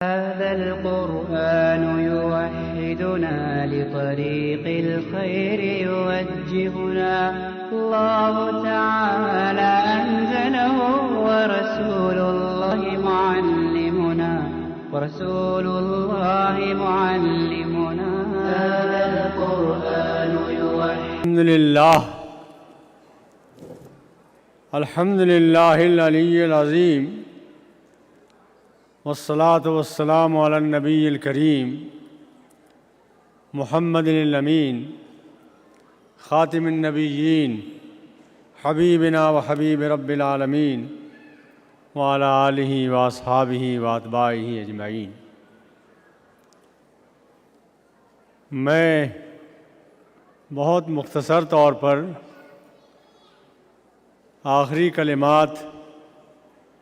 هذا القرآن يوحدنا لطريق الخير يوجهنا الله تعالى أنزله ورسول الله معلمنا هذا القرآن يوحدنا. الحمد للہ العلی العظیم والصلاة والسلام علی النبی الکریم محمد الامین خاتم النبیین حبیبنا و حبیب رب العالمین وعلی آلہ واصحابہ واتباعہ اجمعین. میں بہت مختصر طور پر آخری کلمات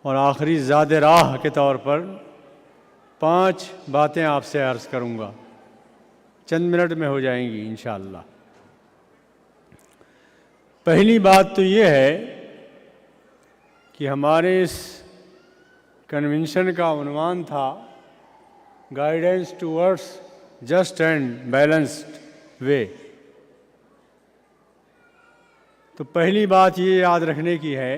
اور آخری زاد راہ کے طور پر 5 باتیں آپ سے عرض کروں گا. چند منٹ میں ہو جائیں گی انشاءاللہ. پہلی بات تو یہ ہے کہ ہمارے اس کنونشن کا عنوان تھا guidance towards just and balanced way. تو پہلی بات یہ یاد رکھنے کی ہے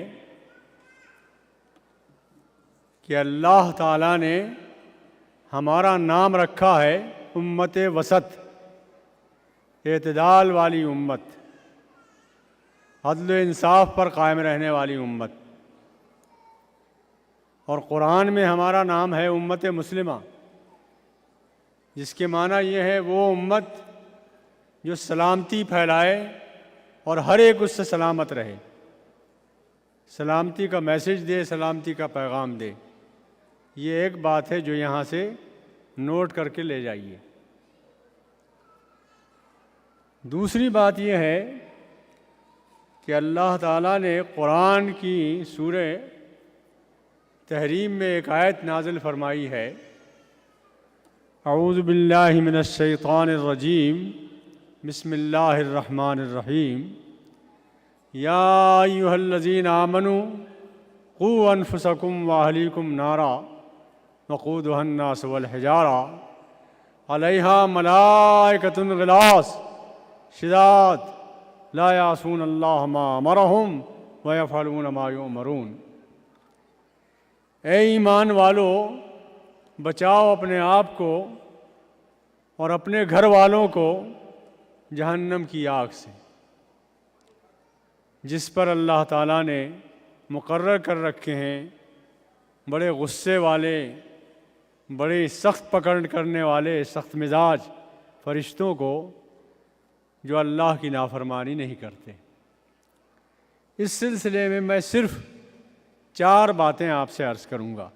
کہ اللہ تعالیٰ نے ہمارا نام رکھا ہے امت وسط، اعتدال والی امت، عدل و انصاف پر قائم رہنے والی امت. اور قرآن میں ہمارا نام ہے امت مسلمہ، جس کے معنی یہ ہے وہ امت جو سلامتی پھیلائے اور ہر ایک اس سے سلامت رہے، سلامتی کا میسج دے، سلامتی کا پیغام دے. یہ ایک بات ہے جو یہاں سے نوٹ کر کے لے جائیے. دوسری بات یہ ہے کہ اللہ تعالیٰ نے قرآن کی سورہ تحریم میں ایک آیت نازل فرمائی ہے، اعوذ باللہ من الشیطان الرجیم بسم اللہ الرحمن الرحیم یا ایھا الذین آمنوا قوا انفسکم واہلیکم نارا وقودھا الناس والحجارہ علیہا ملائکۃ غلاظ شداد لا یعصون اللہ ما امرہم ویفعلون ما یؤمرون. اے ایمان والو، بچاؤ اپنے آپ کو اور اپنے گھر والوں کو جہنم کی آگ سے، جس پر اللہ تعالیٰ نے مقرر کر رکھے ہیں بڑے غصے والے، بڑے سخت پکڑ کرنے والے، سخت مزاج فرشتوں کو جو اللہ کی نافرمانی نہیں کرتے. اس سلسلے میں صرف 4 باتیں آپ سے عرض کروں گا.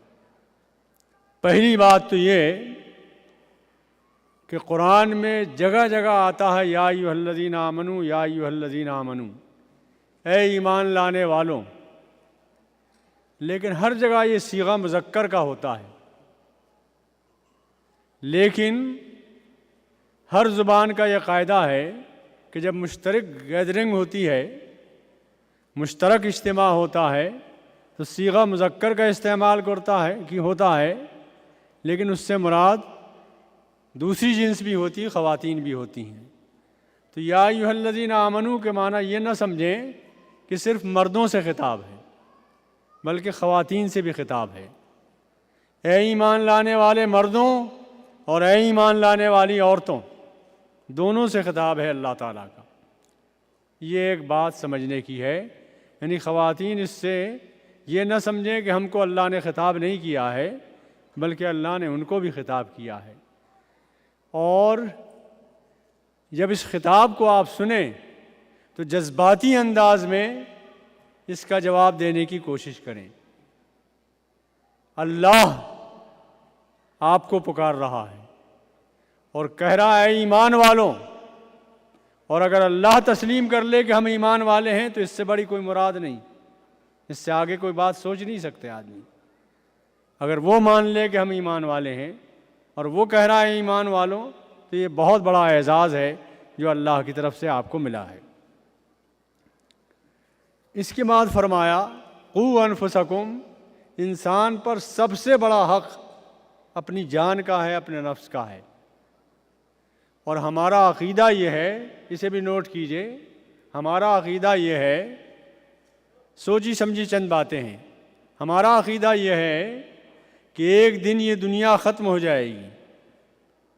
پہلی بات تو یہ کہ قرآن میں جگہ جگہ آتا ہے یا ایھا الذین آمنوا، یا ایھا الذین آمنوا، اے ایمان لانے والوں، لیکن ہر جگہ یہ صیغہ مذکر کا ہوتا ہے. لیکن ہر زبان کا یہ قاعدہ ہے کہ جب مشترک گیدرنگ ہوتی ہے، مشترک اجتماع ہوتا ہے، تو صیغہ مذکر کا استعمال ہوتا ہے، لیکن اس سے مراد دوسری جنس بھی ہوتی ہے، خواتین بھی ہوتی ہیں. تو یا ایھا الذین آمنوا کے معنی یہ نہ سمجھیں کہ صرف مردوں سے خطاب ہے، بلکہ خواتین سے بھی خطاب ہے. اے ایمان لانے والے مردوں اور اے ایمان لانے والی عورتوں، دونوں سے خطاب ہے اللہ تعالیٰ کا. یہ ایک بات سمجھنے کی ہے. یعنی خواتین اس سے یہ نہ سمجھیں کہ ہم کو اللہ نے خطاب نہیں کیا ہے، بلکہ اللہ نے ان کو بھی خطاب کیا ہے. اور جب اس خطاب کو آپ سنیں تو جذباتی انداز میں اس کا جواب دینے کی کوشش کریں. اللہ آپ کو پکار رہا ہے اور کہہ رہا ہے ایمان والوں. اور اگر اللہ تسلیم کر لے کہ ہم ایمان والے ہیں تو اس سے بڑی کوئی مراد نہیں، اس سے آگے کوئی بات سوچ نہیں سکتے آدمی. اگر وہ مان لے کہ ہم ایمان والے ہیں اور وہ کہہ رہا ہے ایمان والوں، تو یہ بہت بڑا اعزاز ہے جو اللہ کی طرف سے آپ کو ملا ہے. اس کے بعد فرمایا قوا انفسکم، انسان پر سب سے بڑا حق اپنی جان کا ہے، اپنے نفس کا ہے۔ اور ہمارا عقیدہ یہ ہے، اسے بھی نوٹ کیجئے، ہمارا عقیدہ یہ ہے، سوچی سمجھی چند باتیں ہیں۔ ہمارا عقیدہ یہ ہے کہ ایک دن یہ دنیا ختم ہو جائے گی،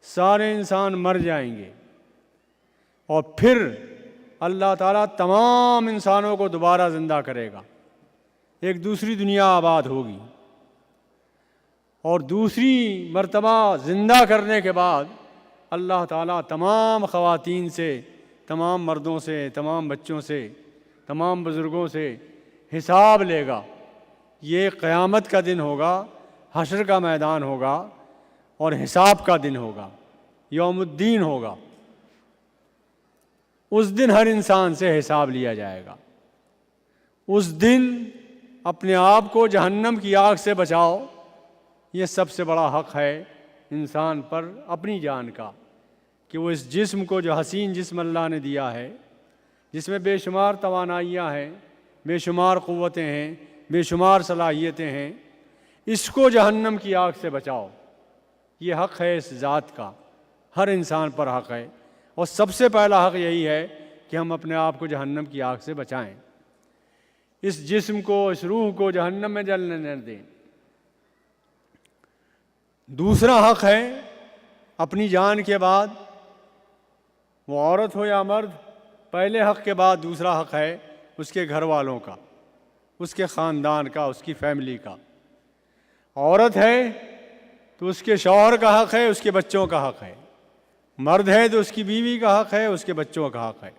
سارے انسان مر جائیں گے، اور پھر اللہ تعالیٰ تمام انسانوں کو دوبارہ زندہ کرے گا، ایک دوسری دنیا آباد ہوگی، اور دوسری مرتبہ زندہ کرنے کے بعد اللہ تعالیٰ تمام خواتین سے، تمام مردوں سے، تمام بچوں سے، تمام بزرگوں سے حساب لے گا۔ یہ قیامت کا دن ہوگا، حشر کا میدان ہوگا، اور حساب کا دن ہوگا، یوم الدین ہوگا۔ اس دن ہر انسان سے حساب لیا جائے گا۔ اس دن اپنے آپ کو جہنم کی آگ سے بچاؤ، یہ سب سے بڑا حق ہے انسان پر اپنی جان کا، کہ وہ اس جسم کو، جو حسین جسم اللہ نے دیا ہے، جس میں بے شمار توانائیاں ہیں، بے شمار قوتیں ہیں، بے شمار صلاحیتیں ہیں، اس کو جہنم کی آگ سے بچاؤ۔ یہ حق ہے اس ذات کا، ہر انسان پر حق ہے، اور سب سے پہلا حق یہی ہے کہ ہم اپنے آپ کو جہنم کی آگ سے بچائیں، اس جسم کو، اس روح کو جہنم میں جلنے نہ دیں۔ دوسرا حق ہے اپنی جان کے بعد، وہ عورت ہو یا مرد، پہلے حق کے بعد دوسرا حق ہے اس کے گھر والوں کا، اس کے خاندان کا، اس کی فیملی کا۔ عورت ہے تو اس کے شوہر کا حق ہے، اس کے بچوں کا حق ہے۔ مرد ہے تو اس کی بیوی کا حق ہے، اس کے بچوں کا حق ہے۔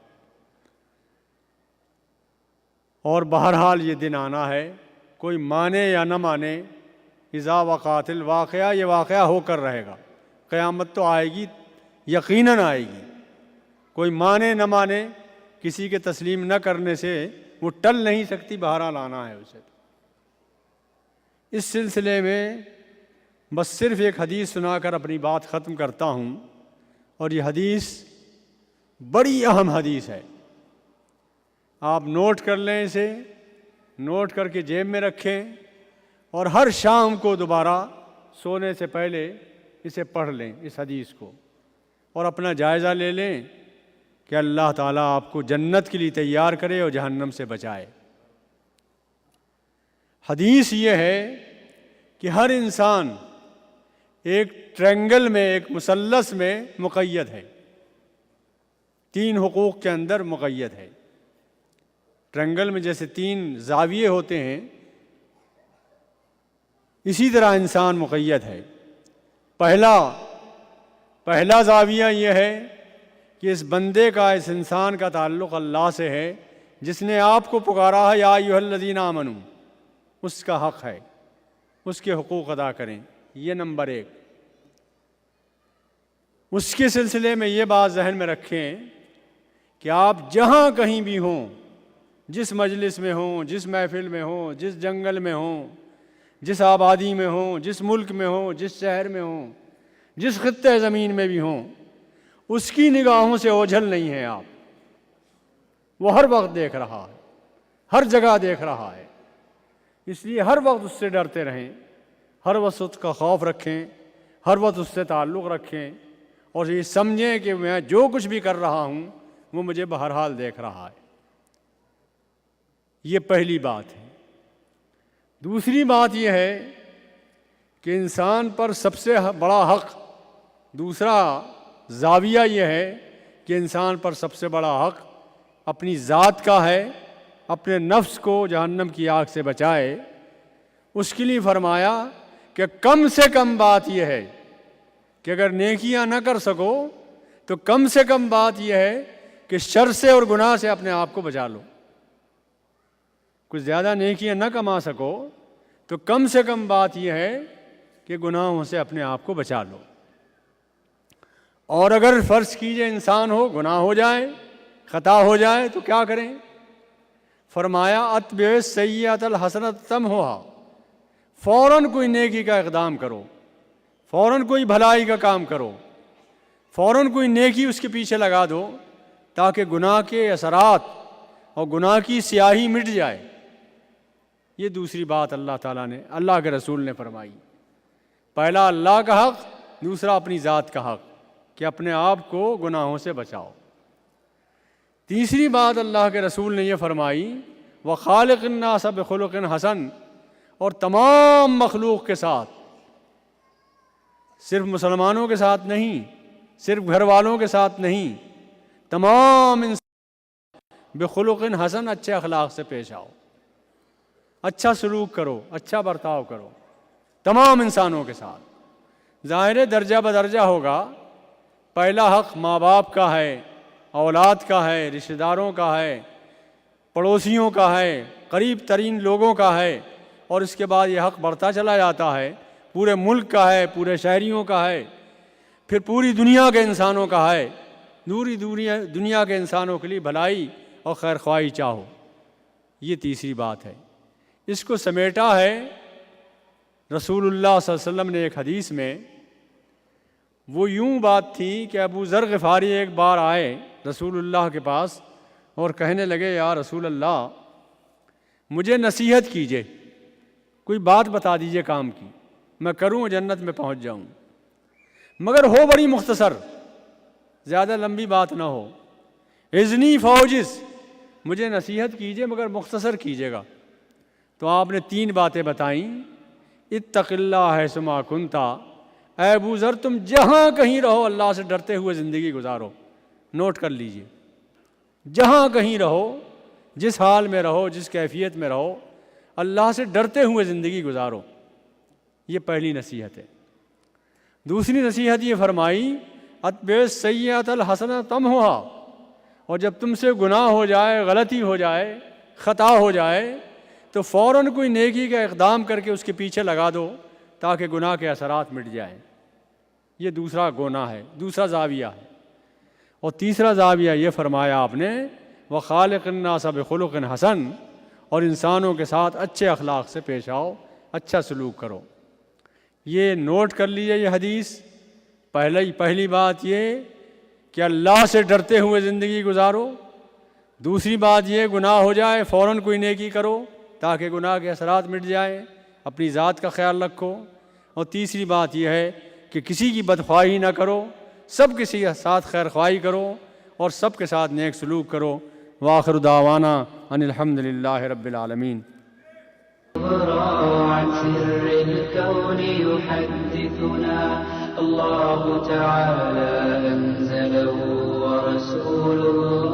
اور بہرحال یہ دن آنا ہے، کوئی مانے یا نہ مانے، اذا وقعت الواقعہ، یہ واقعہ ہو کر رہے گا۔ قیامت تو آئے گی، یقیناً آئے گی، کوئی مانے نہ مانے، کسی کے تسلیم نہ کرنے سے وہ ٹل نہیں سکتی، بہرحال آنا ہے اسے۔ اس سلسلے میں بس صرف ایک حدیث سنا کر اپنی بات ختم کرتا ہوں، اور یہ حدیث بڑی اہم حدیث ہے۔ آپ نوٹ کر لیں، اسے نوٹ کر کے جیب میں رکھیں، اور ہر شام کو دوبارہ سونے سے پہلے اسے پڑھ لیں، اس حدیث کو، اور اپنا جائزہ لے لیں کہ اللہ تعالیٰ آپ کو جنت کے لیے تیار کرے اور جہنم سے بچائے۔ حدیث یہ ہے کہ ہر انسان ایک ٹرینگل میں، ایک مثلث میں مقید ہے، 3 حقوق کے اندر مقید ہے۔ ٹرینگل میں جیسے 3 زاویے ہوتے ہیں، اسی طرح انسان مقید ہے۔ پہلا زاویہ یہ ہے کہ اس بندے کا، اس انسان کا تعلق اللہ سے ہے، جس نے آپ کو پکارا ہے، یا ایھا الذین آمنوا، اس کا حق ہے، اس کے حقوق ادا کریں، یہ نمبر 1۔ اس کے سلسلے میں یہ بات ذہن میں رکھیں کہ آپ جہاں کہیں بھی ہوں، جس مجلس میں ہوں، جس محفل میں ہوں، جس جنگل میں ہوں، جس آبادی میں ہوں، جس ملک میں ہوں، جس شہر میں ہوں، جس خطے زمین میں بھی ہوں، اس کی نگاہوں سے اوجھل نہیں ہیں آپ۔ وہ ہر وقت دیکھ رہا ہے، ہر جگہ دیکھ رہا ہے، اس لیے ہر وقت اس سے ڈرتے رہیں، ہر وقت اس کا خوف رکھیں، ہر وقت اس سے تعلق رکھیں، اور یہ سمجھیں کہ میں جو کچھ بھی کر رہا ہوں وہ مجھے بہرحال دیکھ رہا ہے۔ یہ پہلی بات ہے۔ دوسری بات یہ ہے کہ انسان پر سب سے بڑا حق، دوسرا زاویہ یہ ہے کہ انسان پر سب سے بڑا حق اپنی ذات کا ہے، اپنے نفس کو جہنم کی آگ سے بچائے۔ اس کے لیے فرمایا کہ کم سے کم بات یہ ہے کہ اگر نیکیاں نہ کر سکو تو کم سے کم بات یہ ہے کہ شر سے اور گناہ سے اپنے آپ کو بچا لو۔ کچھ زیادہ نیکیاں نہ کما سکو تو کم سے کم بات یہ ہے کہ گناہوں سے اپنے آپ کو بچا لو۔ اور اگر فرض کیجئے انسان ہو، گناہ ہو جائے، خطا ہو جائے تو کیا کریں؟ فرمایا اتبع السیئۃ الحسنۃ تمحوھا، فوراً کوئی نیکی کا اقدام کرو، فوراً کوئی بھلائی کا کام کرو، فوراً کوئی نیکی اس کے پیچھے لگا دو، تاکہ گناہ کے اثرات اور گناہ کی سیاہی مٹ جائے۔ یہ دوسری بات اللہ تعالیٰ نے، اللہ کے رسول نے فرمائی۔ پہلا اللہ کا حق، دوسرا اپنی ذات کا حق کہ اپنے آپ کو گناہوں سے بچاؤ۔ تیسری بات اللہ کے رسول نے یہ فرمائی وَخَالِقِ النَّاسَ بِخُلُقٍ حَسَنٍ، اور تمام مخلوق کے ساتھ، صرف مسلمانوں کے ساتھ نہیں، صرف گھر والوں کے ساتھ نہیں، تمام انسان بخلق حسن، اچھے اخلاق سے پیش آؤ، اچھا سلوک کرو، اچھا برتاؤ کرو تمام انسانوں کے ساتھ۔ ظاہر درجہ بدرجہ ہوگا، پہلا حق ماں باپ کا ہے، اولاد کا ہے، رشتہ داروں کا ہے، پڑوسیوں کا ہے، قریب ترین لوگوں کا ہے، اور اس کے بعد یہ حق بڑھتا چلا جاتا ہے، پورے ملک کا ہے، پورے شہریوں کا ہے، پھر پوری دنیا کے انسانوں کا ہے، دوری دنیا کے انسانوں کے لیے بھلائی اور خیر خواہی چاہو۔ یہ تیسری بات ہے۔ اس کو سمیٹا ہے رسول اللہ صلی اللہ علیہ وسلم نے ایک حدیث میں۔ وہ یوں بات تھی کہ ابو ذر غفاری ایک بار آئے رسول اللہ کے پاس اور کہنے لگے یا رسول اللہ مجھے نصیحت کیجئے، کوئی بات بتا دیجئے کام کی، میں کروں جنت میں پہنچ جاؤں، مگر ہو بڑی مختصر، زیادہ لمبی بات نہ ہو۔ اذنی فوجز، مجھے نصیحت کیجئے مگر مختصر کیجئے گا۔ تو آپ نے 3 باتیں بتائیں۔ اتق اللہ حیث ما کنتا، اے ابو ذر تم جہاں کہیں رہو اللہ سے ڈرتے ہوئے زندگی گزارو۔ نوٹ کر لیجئے، جہاں کہیں رہو، جس حال میں رہو، جس کیفیت میں رہو، اللہ سے ڈرتے ہوئے زندگی گزارو۔ یہ پہلی نصیحت ہے۔ دوسری نصیحت یہ فرمائی اتبع السیئۃ الحسنۃ تمحھا، اور جب تم سے گناہ ہو جائے، غلطی ہو جائے، خطا ہو جائے تو فوراً کوئی نیکی کا اقدام کر کے اس کے پیچھے لگا دو تاکہ گناہ کے اثرات مٹ جائیں۔ یہ دوسرا گناہ ہے، دوسرا زاویہ ہے۔ اور تیسرا زاویہ یہ فرمایا آپ نے وَخَالِقِ النَّاسَ بِخُلُقٍ حَسَنٍ، اور انسانوں کے ساتھ اچھے اخلاق سے پیش آؤ، اچھا سلوک کرو۔ یہ نوٹ کر لیجئے یہ حدیث۔ پہلی بات یہ کہ اللہ سے ڈرتے ہوئے زندگی گزارو، دوسری بات یہ گناہ ہو جائے فوراً کوئی نیکی کرو تاکہ گناہ کے اثرات مٹ جائیں، اپنی ذات کا خیال رکھو، اور تیسری بات یہ ہے کہ کسی کی بدخواہی نہ کرو، سب کسی کے ساتھ خیر خواہی کرو اور سب کے ساتھ نیک سلوک کرو۔ وآخر دعوانا ان الحمد للہ رب العالمین۔ عن سر الكون يحدثنا الله تعالى أنزله ورسوله